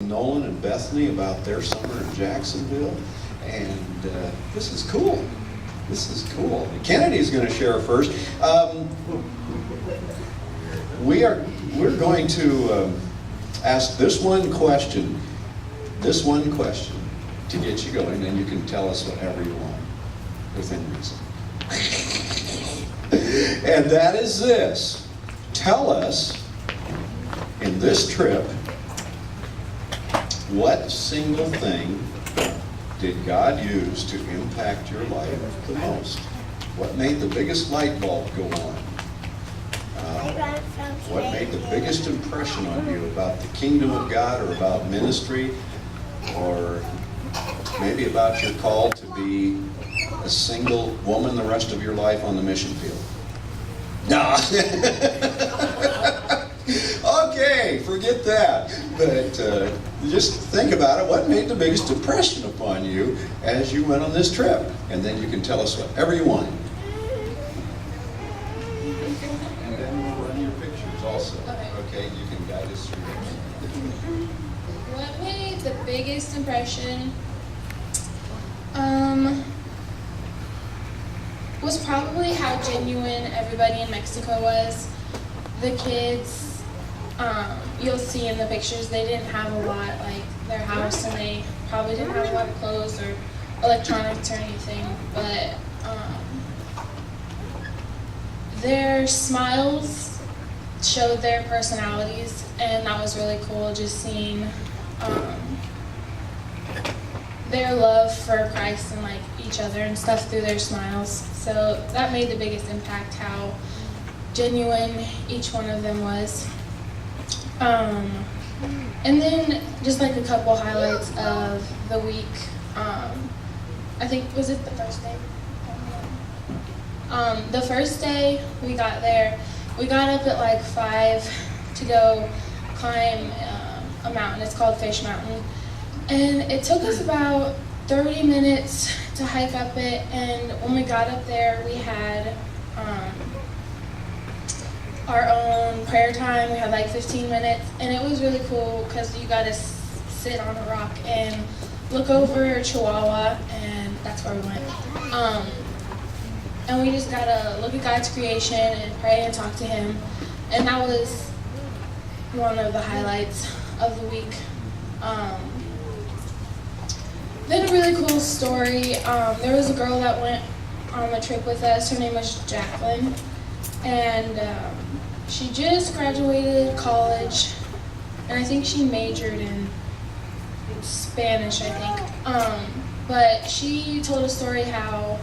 Nolan and Bethany about their summer in Jacksonville. And this is cool. This is cool. Kennedy's going to share first. We're going to ask this one question to get you going, and you can tell us whatever you want within reason. And that is this. Tell us, in this trip, what single thing did God use to impact your life the most? What made the biggest light bulb go on? What made the biggest impression on you about the kingdom of God, or about ministry, or maybe about your call to be a single woman the rest of your life on the mission field? No. Okay, forget that. But just think about it. What made the biggest impression upon you as you went on this trip? And then you can tell us whatever you want. And then we'll run your pictures also. Okay, you can guide us through it. What made the biggest impression was probably how genuine everybody in Mexico was. The kids, you'll see in the pictures, they didn't have a lot, like their house, and they probably didn't have a lot of clothes or electronics or anything, but their smiles showed their personalities, and that was really cool, just seeing their love for Christ and like each other and stuff through their smiles. So that made the biggest impact, how genuine each one of them was. And then just like a couple highlights of the week. I think, was it the first day? The first day we got there, we got up at like 5 to go climb a mountain. It's called Fish Mountain. And it took us about 30 minutes to hike up it, and when we got up there, we had our own prayer time. We had like 15 minutes, and it was really cool because you got to sit on a rock and look over Chihuahua, and that's where we went. And we just got to look at God's creation and pray and talk to Him, and that was one of the highlights of the week. Then a really cool story, there was a girl that went on the trip with us. Her name was Jacqueline, and she just graduated college, and I think she majored in Spanish, I think. But she told a story how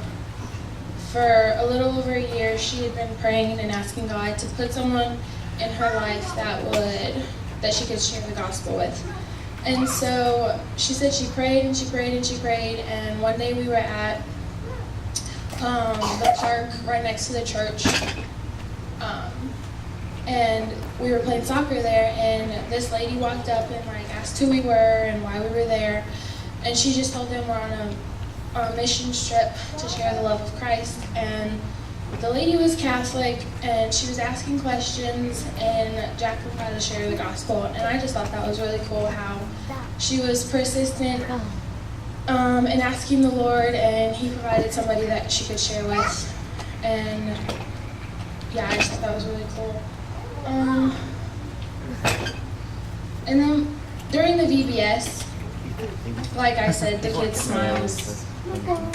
for a little over a year she had been praying and asking God to put someone in her life that she could share the gospel with. And so she said she prayed and she prayed and she prayed, and one day we were at the park right next to the church, and we were playing soccer there, and this lady walked up and like asked who we were and why we were there, and she just told them we're on a mission trip to share the love of Christ. And the lady was Catholic, and she was asking questions, and Jacqueline got to share the gospel. And I just thought that was really cool how she was persistent in asking the Lord, and He provided somebody that she could share with. And yeah, I just thought that was really cool. And then during the VBS, like I said, the kids' smiles.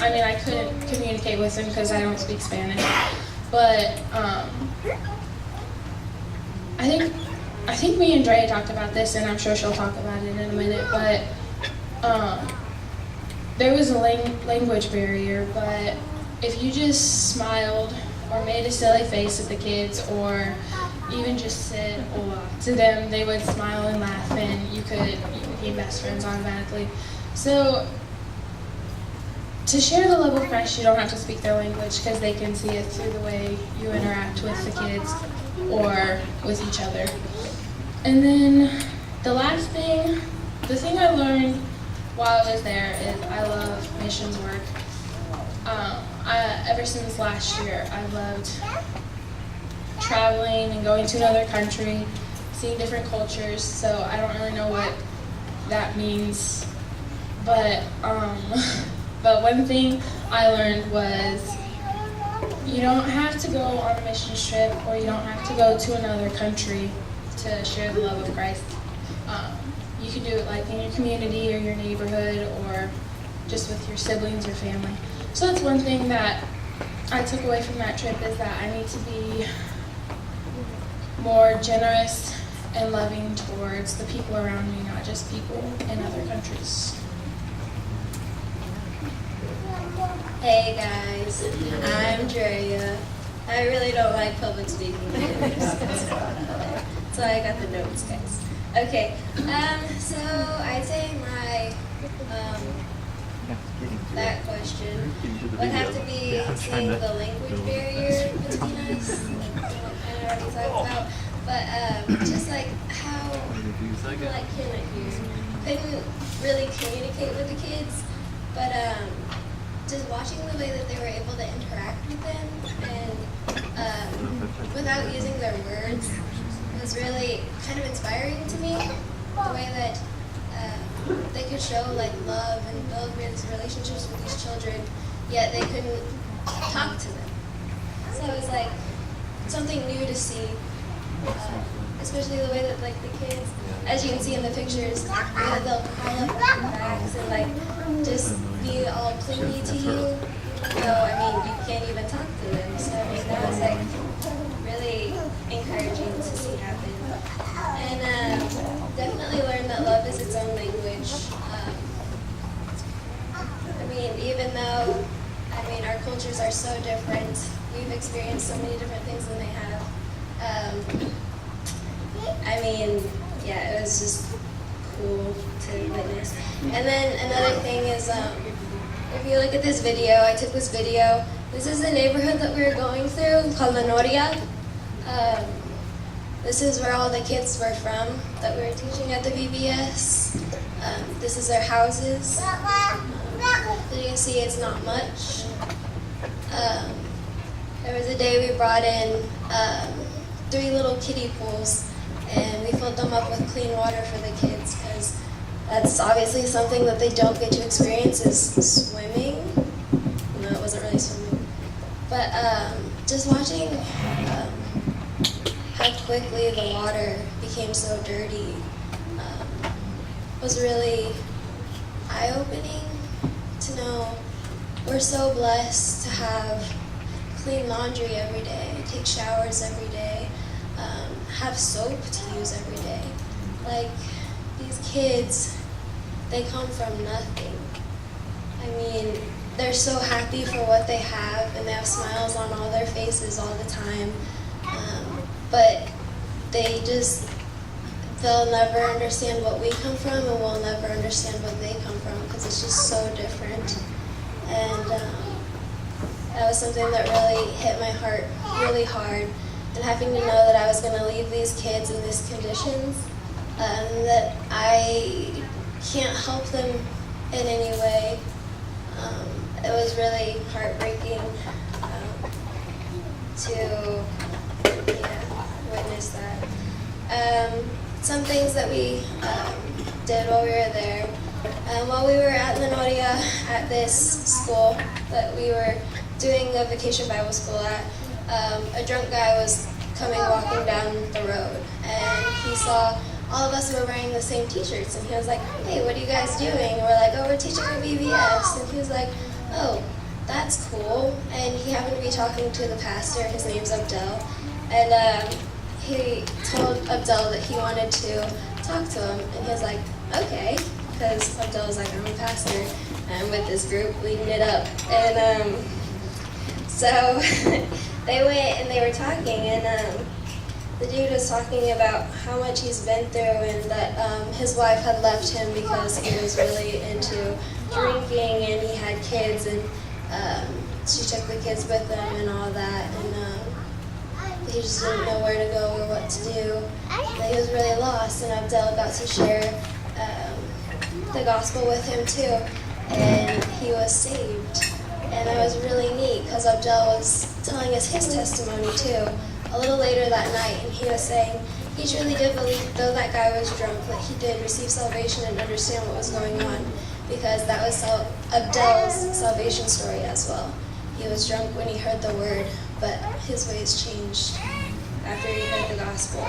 I mean, I couldn't communicate with them because I don't speak Spanish, but I think me and Drea talked about this, and I'm sure she'll talk about it in a minute, but there was a language barrier, but if you just smiled or made a silly face at the kids, or even just said hola to them, they would smile and laugh, and you could be best friends automatically. So to share the love of Christ, you don't have to speak their language, because they can see it through the way you interact with the kids or with each other. And then the last thing, the thing I learned while I was there is I love missions work. Ever since last year, I loved traveling and going to another country, seeing different cultures. So I don't really know what that means. But but one thing I learned was you don't have to go on a mission trip, or you don't have to go to another country to share the love of Christ. You can do it like in your community or your neighborhood, or just with your siblings or family. So that's one thing that I took away from that trip, is that I need to be more generous and loving towards the people around me, not just people in other countries. Hey guys, I'm Drea. I really don't like public speaking videos. So I got the notes, guys. Okay, so I'd say my that question would have to be seeing the language barrier between us, I already talked about, but just like how like Kenna here couldn't really communicate with the kids, but just watching the way that they were able to interact with them and without using their words was really kind of inspiring to me. The way that they could show like love and build these relationships with these children, yet they couldn't talk to them. So it was like something new to see, especially the way that like the kids, as you can see in the pictures, the way that they'll crawl up your backs and like just be all clingy to you. So I mean, you can't even talk to them. So I mean, that was like really encouraging to see happen. And definitely learned that love is its own language. I mean, even though, I mean, our cultures are so different, we've experienced so many different things than they have. I mean, yeah, it was just cool to witness. And then another thing is, if you look at this video, I took this video. This is the neighborhood that we were going through called La Noria. This is where all the kids were from that we were teaching at the VBS. This is their houses. As you can see, it's not much. There was a day we brought in 3 little kiddie pools, and we filled them up with clean water for the kids, because that's obviously something that they don't get to experience, is swimming. No, it wasn't really swimming. But just watching how quickly the water became so dirty was really eye-opening to know we're so blessed to have clean laundry every day, take showers every day, have soap to use every day. Like, these kids, they come from nothing. I mean, they're so happy for what they have, and they have smiles on all their faces all the time. But they'll never understand what we come from, and we'll never understand what they come from, because it's just so different. And that was something that really hit my heart really hard. And having to know that I was going to leave these kids in these conditions, that I can't help them in any way, it was really heartbreaking to witness that. Some things that we did while we were there. While we were at La Noria, at this school that we were doing a vacation Bible school at, a drunk guy was walking down the road, and he saw all of us were wearing the same t-shirts, and he was like, "Hey, what are you guys doing?" And we're like, "Oh, we're teaching at VBS." And he was like, "Oh, that's cool." And he happened to be talking to the pastor. His name's Abdel. And he told Abdel that he wanted to talk to him. And he was like, "Okay." Because Abdel was like, "I'm a pastor. I'm with this group leading it up." And so they went and they were talking. And the dude was talking about how much he's been through, and that his wife had left him because he was really into drinking, and he had kids, and she took the kids with him and all that, and he just didn't know where to go or what to do. But he was really lost, and Abdel got to share the gospel with him too, and he was saved. And it was really neat because Abdel was telling us his testimony too a little later that night, and he was saying, he truly did believe, though that guy was drunk, that he did receive salvation and understand what was going on, because that was Abdel's salvation story as well. He was drunk when he heard the word, but his ways changed after he heard the gospel.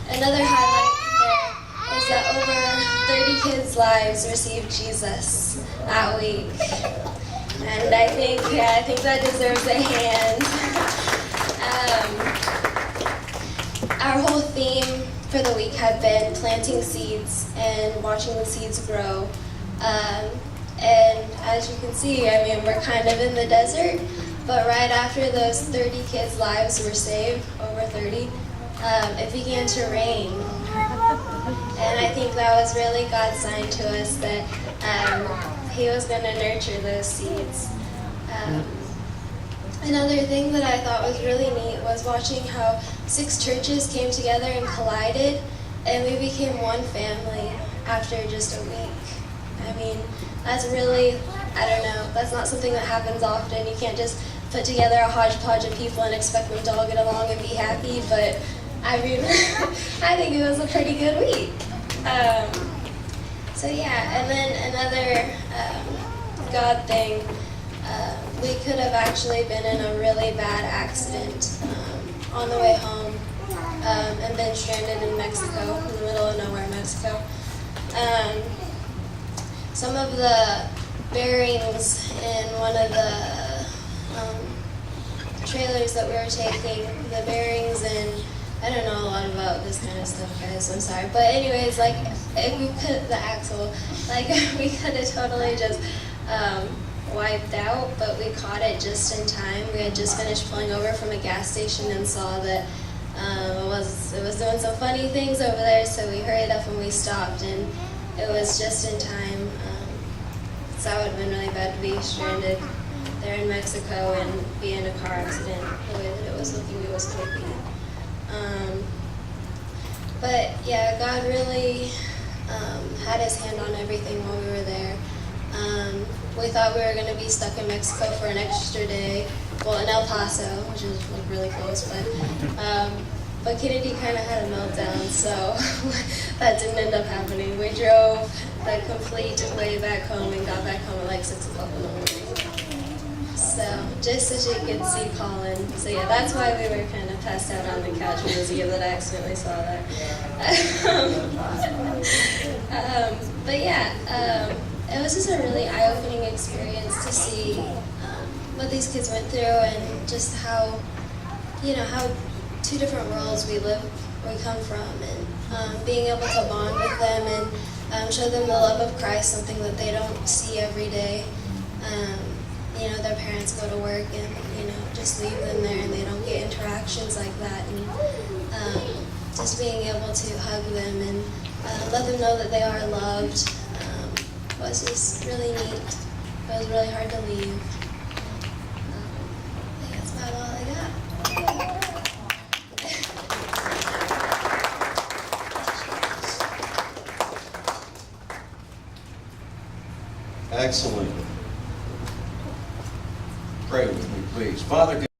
Another highlight there is that over 30 kids' lives received Jesus that week. And I think that deserves a hand. Our whole theme for the week had been planting seeds and watching the seeds grow. And as you can see, I mean, we're kind of in the desert, but right after those 30 kids' lives were saved, over 30, it began to rain. And I think that was really God's sign to us that He was going to nurture those seeds. Another thing that I thought was really neat was watching how 6 churches came together and collided, and we became one family after just a week. I mean, that's really, I don't know, that's not something that happens often. You can't just put together a hodgepodge of people and expect them to all get along and be happy, but I mean, I think it was a pretty good week. So yeah, and then another God thing, we could have actually been in a really bad accident on the way home and been stranded in Mexico, in the middle of nowhere, Mexico. Some of the bearings in one of the trailers that we were taking, the bearings and I don't know a lot about this kind of stuff, guys, I'm sorry. But anyways, like, if we could, the axle, like, we could have totally just wiped out, but we caught it just in time. We had just finished pulling over from a gas station and saw that it was doing some funny things over there, so we hurried up and we stopped, and it was just in time. So that would have been really bad to be stranded there in Mexico and be in a car accident the way that it was looking it was going to be. But yeah, God really had His hand on everything while we were there. We thought we were going to be stuck in Mexico for an extra day. Well, in El Paso, which is really close, but Kennedy kind of had a meltdown, so that didn't end up happening. We drove the complete way back home and got back home at like 6 o'clock in the morning. So, just so she could see Colin. So yeah, that's why we were kind of passed out on the couch when it was the year that I accidentally saw that. But yeah, it was just a really eye-opening experience to see what these kids went through and just how, how 2 different worlds we come from, and being able to bond with them and show them the love of Christ, something that they don't see every day. Their parents go to work and, just leave them there and they don't get interactions like that. And just being able to hug them and let them know that they are loved was just really neat. It was really hard to leave. I think that's about all I got. Excellent. Pray with me, please. Father God,